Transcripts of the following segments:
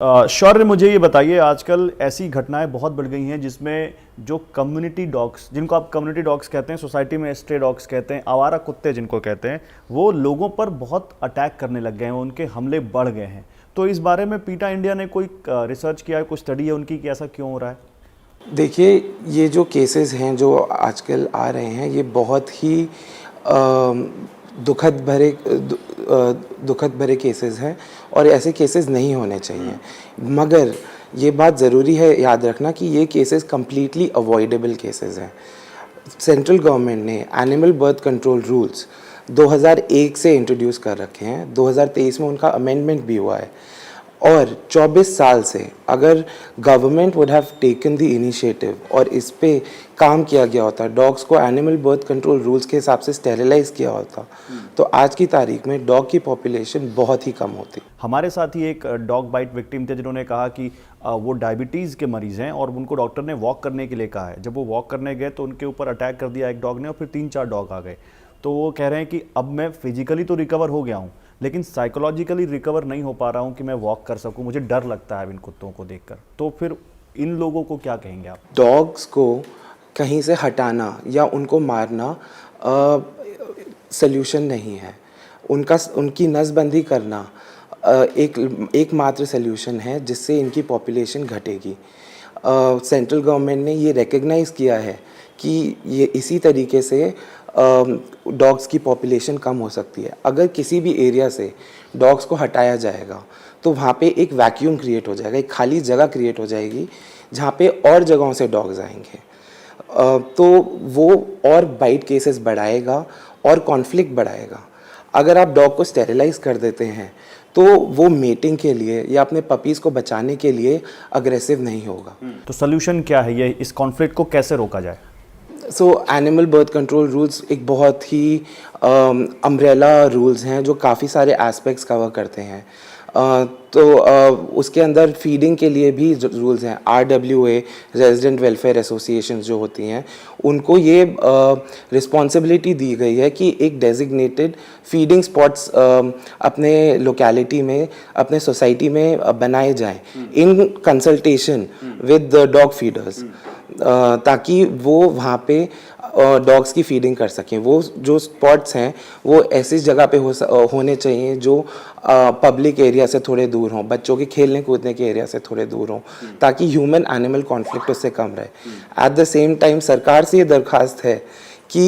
शौर्य, मुझे ये बताइए, आजकल ऐसी घटनाएं बहुत बढ़ गई हैं जिसमें जो कम्युनिटी डॉग्स, जिनको आप कम्युनिटी डॉग्स कहते हैं, सोसाइटी में स्ट्रे डॉग्स कहते हैं, आवारा कुत्ते जिनको कहते हैं, वो लोगों पर बहुत अटैक करने लग गए हैं, उनके हमले बढ़ गए हैं। तो इस बारे में पीटा इंडिया ने कोई रिसर्च किया है, कोई स्टडी है उनकी कि ऐसा क्यों हो रहा है? देखिए, ये जो केसेस हैं जो आजकल आ रहे हैं, ये बहुत ही दुखद भरे दुखद भरे केसेस हैं और ऐसे केसेस नहीं होने चाहिए। मगर ये बात ज़रूरी है याद रखना कि ये केसेस कम्प्लीटली अवॉइडेबल केसेस हैं। सेंट्रल गवर्नमेंट ने एनिमल बर्थ कंट्रोल रूल्स 2001 से इंट्रोड्यूस कर रखे हैं। 2023 में उनका अमेंडमेंट भी हुआ है और 24 साल से अगर government would have taken the initiative और इस पे काम किया गया होता, डॉग्स को एनिमल बर्थ कंट्रोल रूल्स के हिसाब से स्टेरिलाइज किया होता, तो आज की तारीख में डॉग की पॉपुलेशन बहुत ही कम होती। हमारे साथ ही एक डॉग बाइट विक्टिम थे जिन्होंने कहा कि वो डायबिटीज़ के मरीज़ हैं और उनको डॉक्टर ने वॉक करने के लिए कहा है। जब वो वॉक करने गए तो उनके ऊपर अटैक कर दिया एक डॉग ने और फिर 3-4 डॉग आ गए। तो वो कह रहे हैं कि अब मैं फिजिकली तो रिकवर हो गया हूँ, लेकिन साइकोलॉजिकली रिकवर नहीं हो पा रहा हूँ कि मैं वॉक कर सकूँ, मुझे डर लगता है इन कुत्तों को देखकर। तो फिर इन लोगों को क्या कहेंगे आप? डॉग्स को कहीं से हटाना या उनको मारना सल्यूशन नहीं है। उनकी नसबंदी करना एकमात्र सल्यूशन है जिससे इनकी पॉपुलेशन घटेगी। सेंट्रल गवर्नमेंट ने ये रिकग्नाइज़ किया है कि ये इसी तरीके से डॉग्स की पॉपुलेशन कम हो सकती है। अगर किसी भी एरिया से डॉग्स को हटाया जाएगा तो वहाँ पे एक वैक्यूम क्रिएट हो जाएगा, एक खाली जगह क्रिएट हो जाएगी जहाँ पे और जगहों से डॉग्स आएंगे। तो वो और बाइट केसेस बढ़ाएगा और कॉन्फ्लिक्ट बढ़ाएगा। अगर आप डॉग को स्टेरिलाइज कर देते हैं तो वो मेटिंग के लिए या अपने पपीज़ को बचाने के लिए अग्रेसिव नहीं होगा। तो सोल्यूशन क्या है, ये इस कॉन्फ्लिक्ट को कैसे रोका जाए? एनिमल बर्थ कंट्रोल रूल्स एक बहुत ही अम्ब्रेला रूल्स हैं जो काफ़ी सारे एस्पेक्ट्स कवर करते हैं। उसके अंदर फीडिंग के लिए भी रूल्स हैं। RWA रेजिडेंट वेलफेयर एसोसिएशंस जो होती हैं, उनको ये रिस्पॉन्सिबिलिटी दी गई है कि एक डेजिग्नेटेड फीडिंग स्पॉट्स अपने लोकेलिटी में, अपने सोसाइटी में बनाए जाएं in consultation with the dog feeders, ताकि वो वहाँ पे डॉग्स की फीडिंग कर सकें। वो जो स्पॉट्स हैं वो ऐसी जगह पे होने चाहिए जो पब्लिक एरिया से थोड़े दूर हों, बच्चों के खेलने कूदने के एरिया से थोड़े दूर हों, ताकि ह्यूमन एनिमल कॉन्फ्लिक्ट उससे कम रहे। एट द सेम टाइम सरकार से ये दरख्वास्त है कि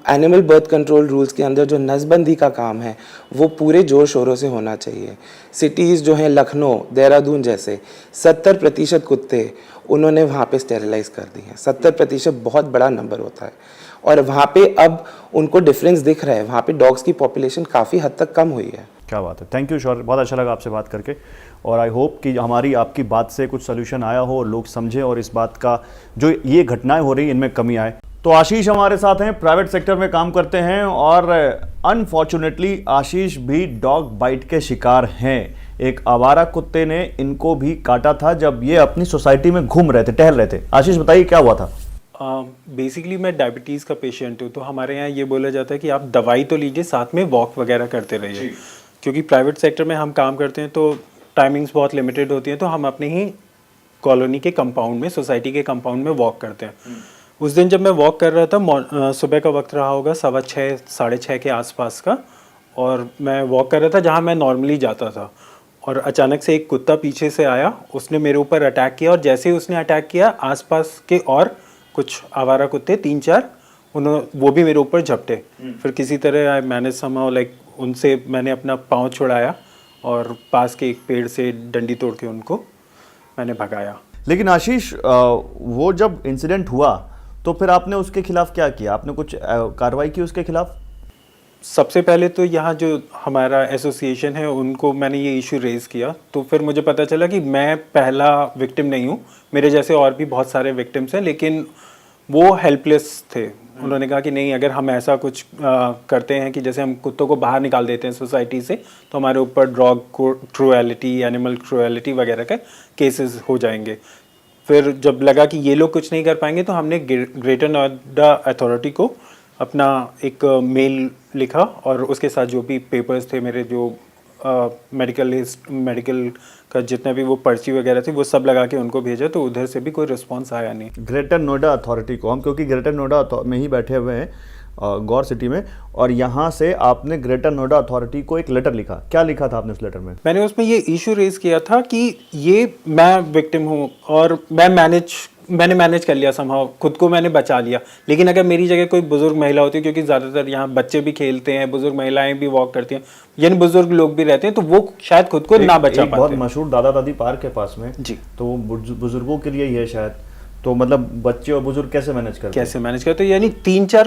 एनिमल बर्थ कंट्रोल रूल्स के अंदर जो नसबंदी का काम है वो पूरे जोर शोरों से होना चाहिए। सिटीज़ जो हैं लखनऊ, देहरादून जैसे 70% कुत्ते उन्होंने वहाँ पे स्टेरिलाइज कर दी हैं। 70% बहुत बड़ा नंबर होता है और वहाँ पे अब उनको डिफरेंस दिख रहा है। वहाँ पे डॉग्स की पॉपुलेशन काफ़ी हद तक कम हुई है। क्या बात है, थैंक यू शौर्य, बहुत अच्छा लगा आपसे बात करके और आई होप कि हमारी आपकी बात से कुछ सोल्यूशन आया हो और लोग समझें और इस बात का जो ये घटनाएं हो रही हैं इनमें कमी आए। तो आशीष हमारे साथ हैं, प्राइवेट सेक्टर में काम करते हैं और अनफॉर्चुनेटली आशीष भी डॉग बाइट के शिकार हैं। एक आवारा कुत्ते ने इनको भी काटा था जब ये अपनी सोसाइटी में घूम रहे थे, टहल रहे थे। आशीष बताइए क्या हुआ था? बेसिकली मैं डायबिटीज़ का पेशेंट हूँ, तो हमारे यहाँ ये बोला जाता है कि आप दवाई तो लीजिए, साथ में वॉक वगैरह करते रहिए। क्योंकि प्राइवेट सेक्टर में हम काम करते हैं तो टाइमिंग्स बहुत लिमिटेड होती हैं, तो हम अपने ही कॉलोनी के कंपाउंड में, सोसाइटी के कंपाउंड में वॉक करते हैं। उस दिन जब मैं वॉक कर रहा था, सुबह का वक्त रहा होगा 6:15 साढ़े 6 के आसपास का, और मैं वॉक कर रहा था जहाँ मैं नॉर्मली जाता था, और अचानक से एक कुत्ता पीछे से आया, उसने मेरे ऊपर अटैक किया, और जैसे ही उसने अटैक किया आसपास के और कुछ आवारा कुत्ते 3-4 वो भी मेरे ऊपर झपटे। फिर किसी तरह आई मैनेज समहाउ, लाइक उनसे मैंने अपना पाँव छुड़ाया और पास के एक पेड़ से डंडी तोड़ के उनको मैंने भगाया। लेकिन आशीष, वो जब इंसिडेंट हुआ तो फिर आपने उसके खिलाफ क्या किया? आपने कुछ कार्रवाई की उसके खिलाफ? सबसे पहले तो यहाँ जो हमारा एसोसिएशन है उनको मैंने ये इशू रेज़ किया, तो फिर मुझे पता चला कि मैं पहला विक्टिम नहीं हूँ, मेरे जैसे और भी बहुत सारे विक्टिम्स हैं, लेकिन वो हेल्पलेस थे। उन्होंने कहा कि नहीं, अगर हम ऐसा कुछ करते हैं कि जैसे हम कुत्तों को बाहर निकाल देते हैं सोसाइटी से, तो हमारे ऊपर डॉग क्रूएलिटी, एनिमल क्रूएलिटी वगैरह के केसेस हो जाएंगे। फिर जब लगा कि ये लोग कुछ नहीं कर पाएंगे तो हमने ग्रेटर नोएडा अथॉरिटी को अपना एक मेल लिखा और उसके साथ जो भी पेपर्स थे मेरे, जो मेडिकल का जितना भी वो पर्ची वगैरह थी वो सब लगा के उनको भेजा, तो उधर से भी कोई रिस्पॉन्स आया नहीं। ग्रेटर नोएडा अथॉरिटी को हम, क्योंकि ग्रेटर नोएडा में ही बैठे हुए हैं गौर सिटी में, और यहाँ से आपने ग्रेटर नोएडा अथॉरिटी को एक लेटर लिखा, क्या लिखा था आपने उस लेटर में? मैंने उसमें ये इशू रेज किया था कि ये मैं विक्टिम हूँ और मैंने मैनेज कर लिया समहाउ, खुद को मैंने बचा लिया, लेकिन अगर मेरी जगह कोई बुजुर्ग महिला होती है, क्योंकि ज़्यादातर यहाँ बच्चे भी खेलते हैं, बुजुर्ग महिलाएं भी वॉक करती हैं, यानी बुजुर्ग लोग भी रहते हैं, तो वो शायद खुद को ना बचा एक बहुत पाते। मशहूर दादा दादी पार्क है पास में जी। तो वो बुजुर्गों के लिए ही है शायद, तो मतलब बच्चे और बुजुर्ग कैसे मैनेज करते हैं? कैसे मैनेज करते, यानी 3-4